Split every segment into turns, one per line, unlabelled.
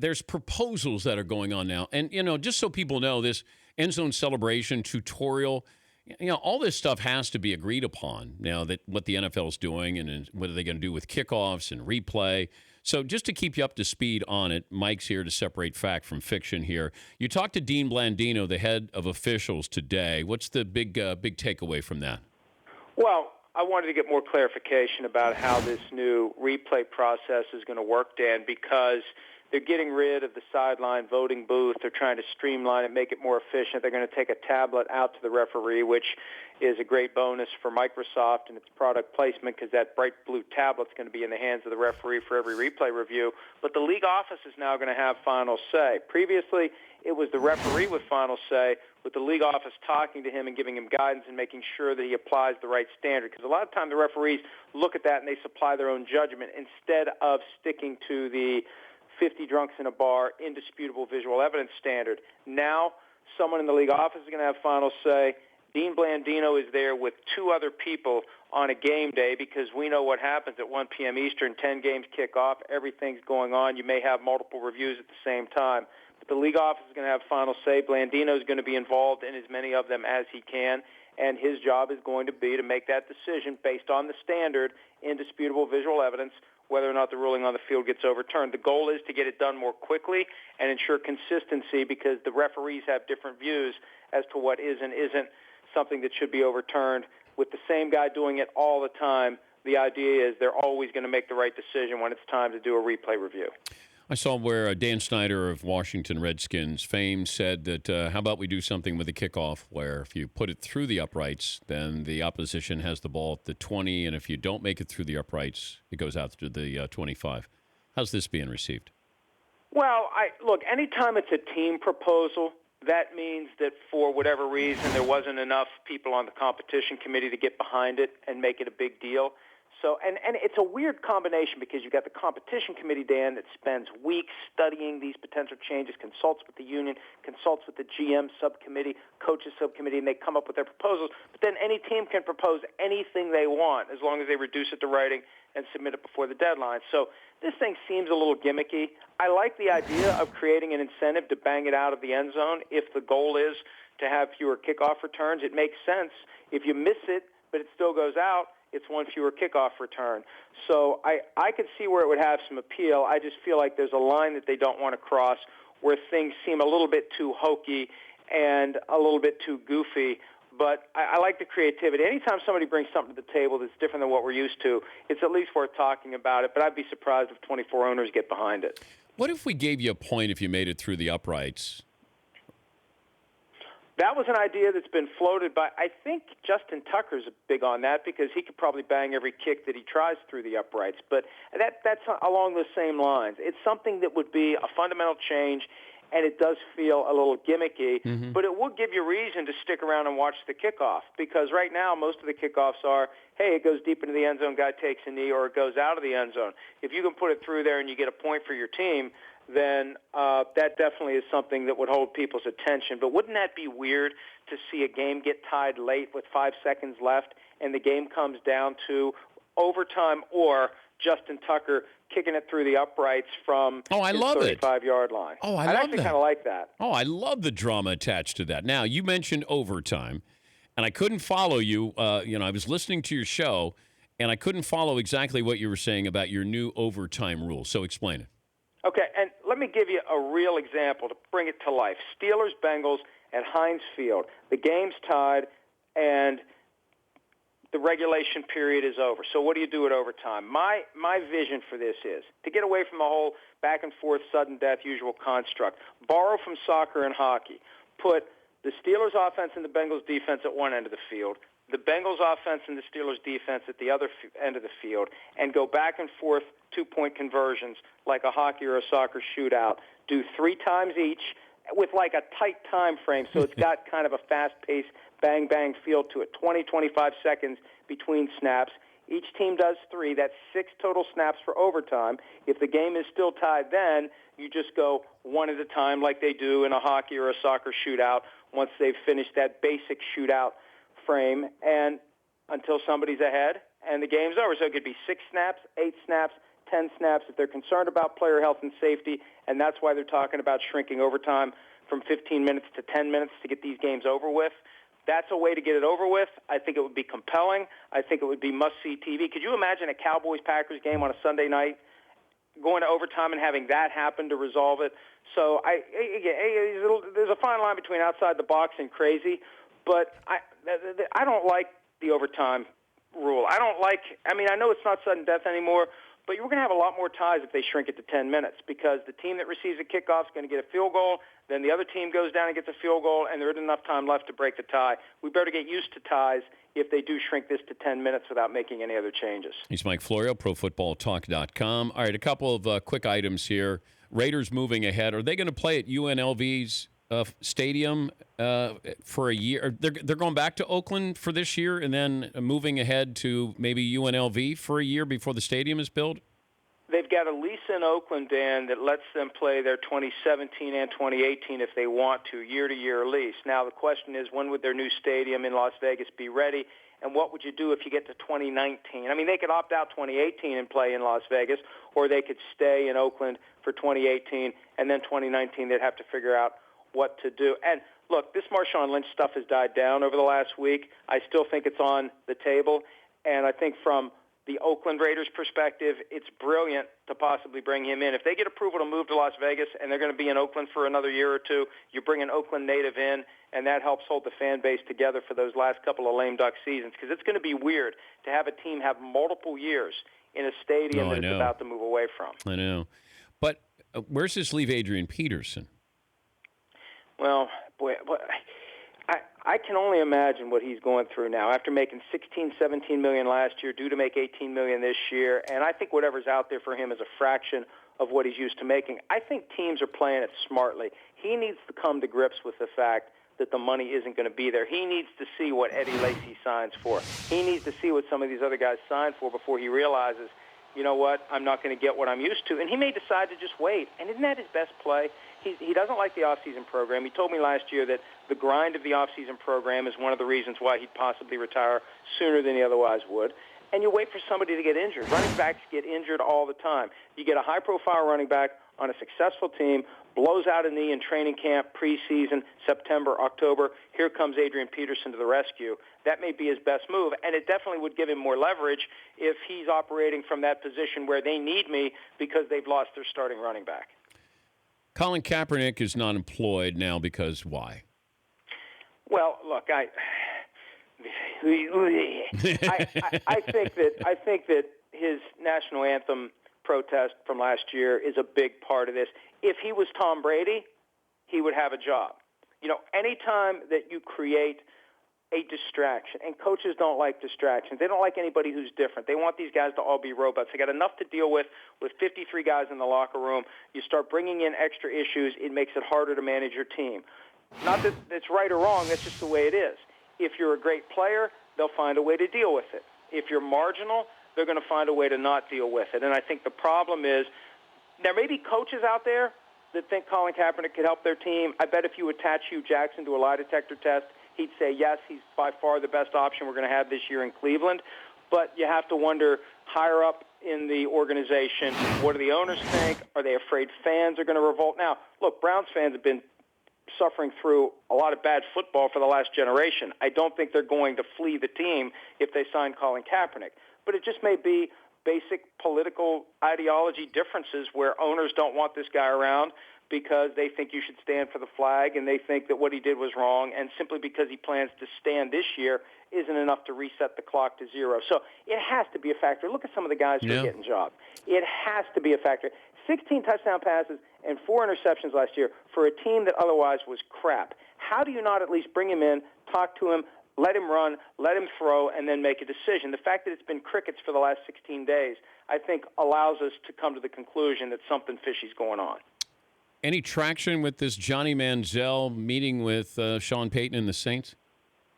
there's proposals that are going on now. And, just so people know, this end zone celebration tutorial, all this stuff has to be agreed upon now that what the NFL is doing and what are they going to do with kickoffs and replay. So just to keep you up to speed on it, Mike's here to separate fact from fiction here. You talked to Dean Blandino, the head of officials, today. What's the big takeaway from that?
Well, I wanted to get more clarification about how this new replay process is going to work, Dan, because they're getting rid of the sideline voting booth. They're trying to streamline it, make it more efficient. They're going to take a tablet out to the referee, which is a great bonus for Microsoft and its product placement because that bright blue tablet's going to be in the hands of the referee for every replay review. But the league office is now going to have final say. Previously, it was the referee with final say, with the league office talking to him and giving him guidance and making sure that he applies the right standard. Because a lot of times the referees look at that and they supply their own judgment instead of sticking to the 50 drunks in a bar, indisputable visual evidence standard. Now, someone in the league office is going to have final say. Dean Blandino is there with two other people on a game day because we know what happens at 1 p.m. Eastern. 10 games kick off. Everything's going on. You may have multiple reviews at the same time. But the league office is going to have final say. Blandino is going to be involved in as many of them as he can, and his job is going to be to make that decision based on the standard, indisputable visual evidence, whether or not the ruling on the field gets overturned. The goal is to get it done more quickly and ensure consistency because the referees have different views as to what is and isn't something that should be overturned. With the same guy doing it all the time, the idea is they're always going to make the right decision when it's time to do a replay review.
I saw where Dan Snyder of Washington Redskins fame said that how about we do something with the kickoff where if you put it through the uprights, then the opposition has the ball at the 20, and if you don't make it through the uprights, it goes out to the 25. How's this being received?
Well, look, anytime it's a team proposal, that means that for whatever reason there wasn't enough people on the competition committee to get behind it and make it a big deal. So, and it's a weird combination because you've got the competition committee, Dan, that spends weeks studying these potential changes, consults with the union, consults with the GM subcommittee, coaches subcommittee, and they come up with their proposals. But then any team can propose anything they want as long as they reduce it to writing and submit it before the deadline. So this thing seems a little gimmicky. I like the idea of creating an incentive to bang it out of the end zone if the goal is to have fewer kickoff returns. It makes sense. If you miss it, but it still goes out, it's one fewer kickoff return. So I could see where it would have some appeal. I just feel like there's a line that they don't want to cross where things seem a little bit too hokey and a little bit too goofy. But I like the creativity. Anytime somebody brings something to the table that's different than what we're used to, it's at least worth talking about it. But I'd be surprised if 24 owners get behind it.
What if we gave you a point if you made it through the uprights?
That was an idea that's been floated by, I think Justin Tucker's big on that because he could probably bang every kick that he tries through the uprights. But that's along the same lines. It's something that would be a fundamental change, and it does feel a little gimmicky, but it would give you reason to stick around and watch the kickoff because right now most of the kickoffs are, hey, it goes deep into the end zone, guy takes a knee, or it goes out of the end zone. If you can put it through there and you get a point for your team, then that definitely is something that would hold people's attention. But wouldn't that be weird to see a game get tied late with 5 seconds left and the game comes down to overtime or Justin Tucker kicking it through the uprights from his 35-yard line?
Oh, I
I'd
love
actually
that.
kind of like that.
Oh, I love the drama attached to that. Now, you mentioned overtime, and I couldn't follow you. I was listening to your show, and I couldn't follow exactly what you were saying about your new overtime rule. So explain it.
Okay, and let me give you a real example to bring it to life. Steelers-Bengals at Heinz Field. The game's tied, and the regulation period is over. So what do you do at overtime? My vision for this is to get away from the whole back-and-forth, sudden death, usual construct. Borrow from soccer and hockey. Put the Steelers' offense and the Bengals' defense at one end of the field, the Bengals' offense and the Steelers' defense at the other end of the field, and go back and forth two-point conversions like a hockey or a soccer shootout. Do 3 times each with like a tight time frame so it's got kind of a fast-paced bang-bang feel to it, 20, 25 seconds between snaps. Each team does 3. That's 6 total snaps for overtime. If the game is still tied then, you just go one at a time like they do in a hockey or a soccer shootout once they've finished that basic shootout frame and until somebody's ahead and the game's over. So it could be 6 snaps, 8 snaps, 10 snaps if they're concerned about player health and safety, and that's why they're talking about shrinking overtime from 15 minutes to 10 minutes to get these games over with. That's a way to get it over with. I think it would be compelling. I think it would be must-see TV. Could you imagine a Cowboys-Packers game on a Sunday night going to overtime and having that happen to resolve it? So there's a fine line between outside the box and crazy, but I don't like the overtime rule. I know it's not sudden death anymore, but you're going to have a lot more ties if they shrink it to 10 minutes because the team that receives a kickoff is going to get a field goal, then the other team goes down and gets a field goal, and there isn't enough time left to break the tie. We better get used to ties if they do shrink this to 10 minutes without making any other changes.
He's Mike Florio, ProFootballTalk.com. All right, a couple of quick items here. Raiders moving ahead. Are they going to play at UNLV's stadium for a year? They're going back to Oakland for this year and then moving ahead to maybe UNLV for a year before the stadium is built?
They've got a lease in Oakland, Dan, that lets them play their 2017 and 2018 if they want to, year-to-year lease. Now, the question is, when would their new stadium in Las Vegas be ready, and what would you do if you get to 2019? I mean, they could opt out 2018 and play in Las Vegas, or they could stay in Oakland for 2018, and then 2019 they'd have to figure out what to do. And, look, this Marshawn Lynch stuff has died down over the last week. I still think it's on the table, and I think from the Oakland Raiders' perspective, it's brilliant to possibly bring him in. If they get approval to move to Las Vegas and they're going to be in Oakland for another year or two, you bring an Oakland native in, and that helps hold the fan base together for those last couple of lame duck seasons, because it's going to be weird to have a team have multiple years in a stadium that it's about to move away from.
I know. But where's this leave Adrian Peterson?
Well, boy, I can only imagine what he's going through now after making $16, $17 million last year, due to make $18 million this year, and I think whatever's out there for him is a fraction of what he's used to making. I think teams are playing it smartly. He needs to come to grips with the fact that the money isn't going to be there. He needs to see what Eddie Lacy signs for. He needs to see what some of these other guys sign for before he realizes, you know what, I'm not going to get what I'm used to. And he may decide to just wait. And isn't that his best play? He doesn't like the off-season program. He told me last year that the grind of the off-season program is one of the reasons why he'd possibly retire sooner than he otherwise would. And you wait for somebody to get injured. Running backs get injured all the time. You get a high-profile running back on a successful team, blows out a knee in training camp, preseason, September, October. Here comes Adrian Peterson to the rescue. That may be his best move, and it definitely would give him more leverage if he's operating from that position where they need me because they've lost their starting running back.
Colin Kaepernick is not employed now because why?
Well, look, I think that his national anthem protest from last year is a big part of this. If he was Tom Brady, he would have a job. You know, anytime that you create a distraction, and coaches don't like distractions. They don't like anybody who's different. They want these guys to all be robots. They got enough to deal with 53 guys in the locker room. You start bringing in extra issues, it makes it harder to manage your team. Not that it's right or wrong, that's just the way it is. If you're a great player, they'll find a way to deal with it. If you're marginal, they're going to find a way to not deal with it. And I think the problem is there may be coaches out there that think Colin Kaepernick could help their team. I bet if you attach Hugh Jackson to a lie detector test, he'd say, yes, he's by far the best option we're going to have this year in Cleveland. But you have to wonder, higher up in the organization, what do the owners think? Are they afraid fans are going to revolt? Now, look, Browns fans have been suffering through a lot of bad football for the last generation. I don't think they're going to flee the team if they sign Colin Kaepernick. But it just may be basic political ideology differences where owners don't want this guy around because they think you should stand for the flag and they think that what he did was wrong, and simply because he plans to stand this year isn't enough to reset the clock to zero. So it has to be a factor. Look at some of the guys who are getting jobs. It has to be a factor. 16 touchdown passes and 4 interceptions last year for a team that otherwise was crap. How do you not at least bring him in, talk to him, let him run, let him throw, and then make a decision? The fact that it's been crickets for the last 16 days, I think, allows us to come to the conclusion that something fishy's going on.
Any traction with this Johnny Manziel meeting with Sean Payton and the Saints?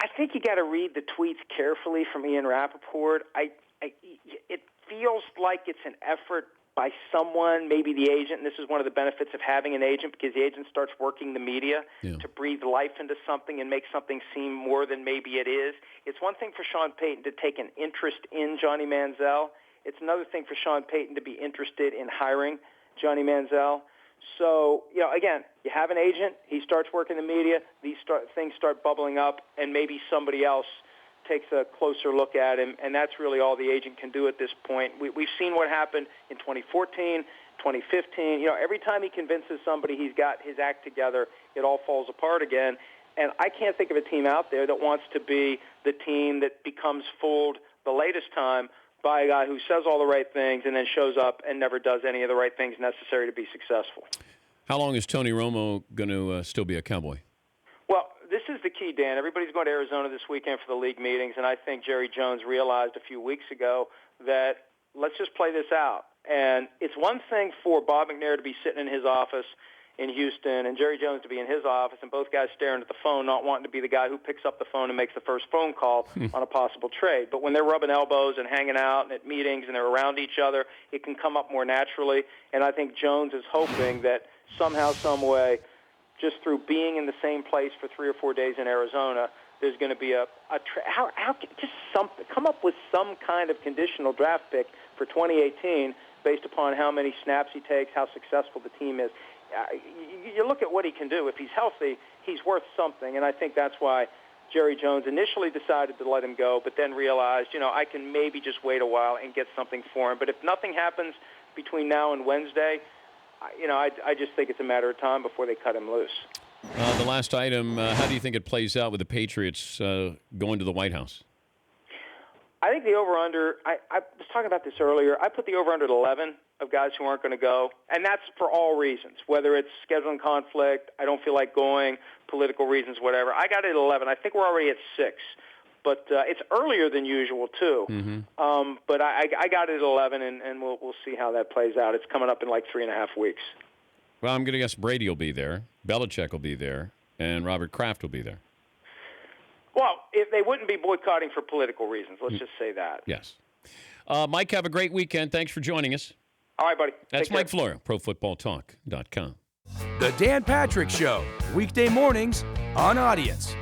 I think you got to read the tweets carefully from Ian Rappaport. It feels like it's an effort by someone, maybe the agent, and this is one of the benefits of having an agent, because the agent starts working the media to breathe life into something and make something seem more than maybe it is. It's one thing for Sean Payton to take an interest in Johnny Manziel. It's another thing for Sean Payton to be interested in hiring Johnny Manziel. So, again, you have an agent. He starts working the media. Things start bubbling up, and maybe somebody else takes a closer look at him, and that's really all the agent can do at this point. We've seen what happened in 2014, 2015. Every time he convinces somebody he's got his act together, it all falls apart again. And I can't think of a team out there that wants to be the team that becomes fooled the latest time by a guy who says all the right things and then shows up and never does any of the right things necessary to be successful.
How long is Tony Romo going to still be a Cowboy?
Well, this is the key, Dan. Everybody's going to Arizona this weekend for the league meetings, and I think Jerry Jones realized a few weeks ago that let's just play this out. And it's one thing for Bob McNair to be sitting in his office in Houston and Jerry Jones to be in his office and both guys staring at the phone, not wanting to be the guy who picks up the phone and makes the first phone call on a possible trade. But when they're rubbing elbows and hanging out and at meetings and they're around each other, it can come up more naturally. And I think Jones is hoping that somehow, some way, just through being in the same place for 3 or 4 days in Arizona, there's going to be just something. Come up with some kind of conditional draft pick for 2018 based upon how many snaps he takes, how successful the team is. You look at what he can do. If he's healthy, he's worth something, and I think that's why Jerry Jones initially decided to let him go, but then realized, I can maybe just wait a while and get something for him. But if nothing happens between now and Wednesday, I just think it's a matter of time before they cut him loose.
The last item, how do you think it plays out with the Patriots going to the White House?
I think the over-under, I was talking about this earlier, I put the over-under at 11 of guys who aren't going to go, and that's for all reasons, whether it's scheduling conflict, I don't feel like going, political reasons, whatever. I got it at 11. I think we're already at 6, but it's earlier than usual, too. Mm-hmm. But I got it at 11, and we'll see how that plays out. It's coming up in like 3.5 weeks.
Well, I'm going to guess Brady will be there, Belichick will be there, and Robert Kraft will be there.
Well, if they wouldn't be boycotting for political reasons, let's just say that.
Yes. Mike, have a great weekend. Thanks for joining us.
All right, buddy.
That's Mike Florio, ProFootballTalk.com.
The Dan Patrick Show, weekday mornings on Audience.